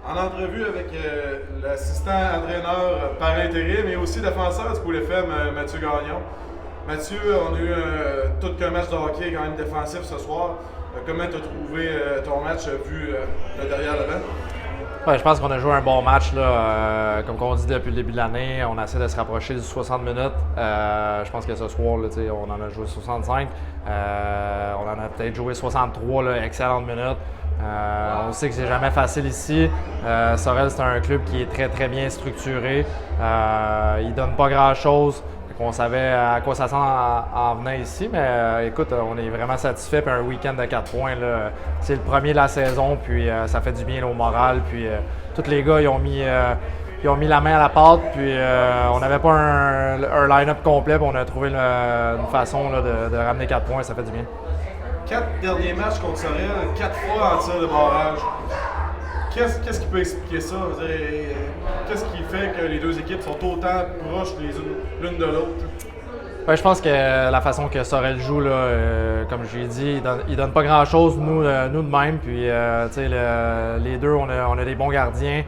En entrevue avec l'assistant entraîneur par intérim, mais aussi défenseur du Pool FM, Mathieu Gagnon. Mathieu, on a eu tout qu'un match de hockey quand même défensif ce soir. Comment tu as trouvé ton match vu de derrière le banc? Ouais, je pense qu'on a joué un bon match, là, comme on dit depuis le début de l'année. On a essayé de se rapprocher du 60 minutes. Je pense que ce soir, là, on en a joué 65. On en a peut-être joué 63, là, excellentes minutes. On sait que c'est jamais facile ici. Sorel, c'est un club qui est très très bien structuré. Il donne pas grand-chose. On savait à quoi ça sent en venant ici, mais écoute, on est vraiment satisfait. Puis un week-end de 4 points, c'est le premier de la saison, puis ça fait du bien au moral. Puis tous les gars, ils ont mis la main à la pâte, puis on n'avait pas un line-up complet, puis on a trouvé une façon là, de ramener 4 points, ça fait du bien. 4 derniers matchs contre Sorel, 4 fois en tir de barrage. Qu'est-ce qui peut expliquer ça? Qu'est-ce qui fait que les deux équipes sont autant proches l'une de l'autre? Ouais, je pense que la façon que Sorel joue, là, comme je l'ai dit, il donne pas grand-chose, nous de même. Puis, les deux, on a des bons gardiens.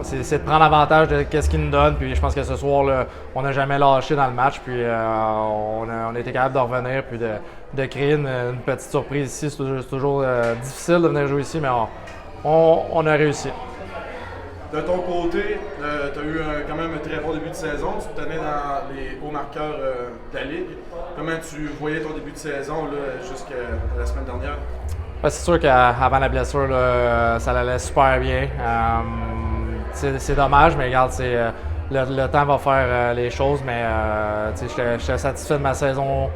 C'est de prendre avantage de ce qu'ils nous donnent. Puis, je pense que ce soir, là, on n'a jamais lâché dans le match. Puis, on a été capable de revenir puis de créer une petite surprise ici. C'est toujours difficile de venir jouer ici, mais on a réussi. De ton côté, tu as eu quand même un très bon début de saison. Tu te tenais dans les hauts marqueurs de la Ligue. Comment tu voyais ton début de saison jusqu'à la semaine dernière? Ouais, c'est sûr qu'avant la blessure, là, ça allait super bien. C'est dommage, mais regarde, le temps va faire les choses. Mais j'étais satisfait de ma saison.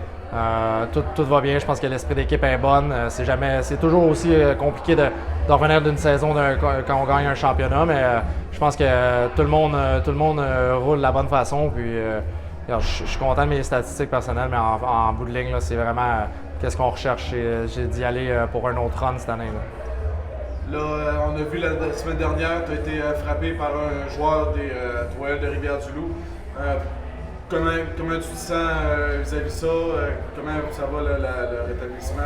Tout va bien. Je pense que l'esprit d'équipe est bonne. C'est toujours aussi compliqué de revenir d'une saison quand on gagne un championnat, mais je pense que tout le monde roule de la bonne façon. Puis, je suis content de mes statistiques personnelles, mais en bout de ligne, là, c'est vraiment qu'est-ce qu'on recherche. J'ai d'y aller pour un autre run cette année. Là, on a vu la semaine dernière, tu as été frappé par un joueur des Royals de Rivière-du-Loup. Comment tu te sens vis-à-vis de ça? Comment ça va le rétablissement?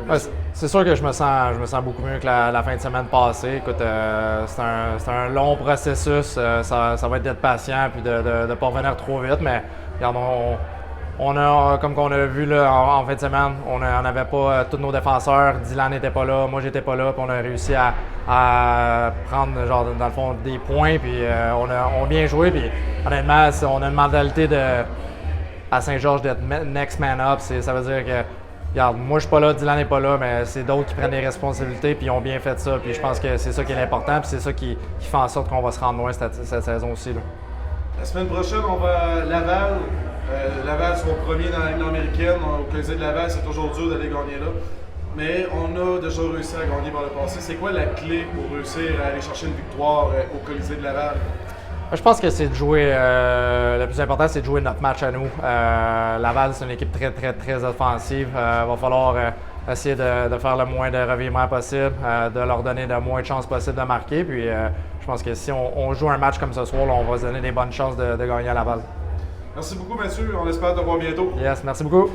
Ouais, c'est sûr que je me sens beaucoup mieux que la fin de semaine passée. Écoute, c'est un long processus. Ça va être d'être patient et de ne pas revenir trop vite. Mais regarde, comme on a vu là, en fin de semaine, on n'avait pas tous nos défenseurs. Dylan n'était pas là, moi j'étais pas là. Puis on a réussi à prendre dans le fond des points. Puis on a bien joué. Puis honnêtement, on a une mentalité à Saint-Georges d'être next man up. Ça veut dire que, regarde, moi je suis pas là, Dylan n'est pas là, mais c'est d'autres qui prennent les responsabilités. Puis ils ont bien fait ça. Puis je pense que c'est ça qui est l'important. Puis c'est ça qui fait en sorte qu'on va se rendre loin cette saison aussi. Là. La semaine prochaine, on va à Laval. Laval sera premier dans la Ligue américaine. Au Colisée de Laval, c'est toujours dur d'aller gagner là. Mais on a déjà réussi à gagner par le passé. C'est quoi la clé pour réussir à aller chercher une victoire au Colisée de Laval? Je pense que c'est de jouer. Le plus important, c'est de jouer notre match à nous. Laval, c'est une équipe très, très, très offensive. Il va falloir essayer de faire le moins de revirements possible, de leur donner le moins de chances possible de marquer. Puis je pense que si on joue un match comme ce soir, là, on va se donner des bonnes chances de gagner à Laval. Merci beaucoup, Mathieu. On espère te voir bientôt. Yes, merci beaucoup.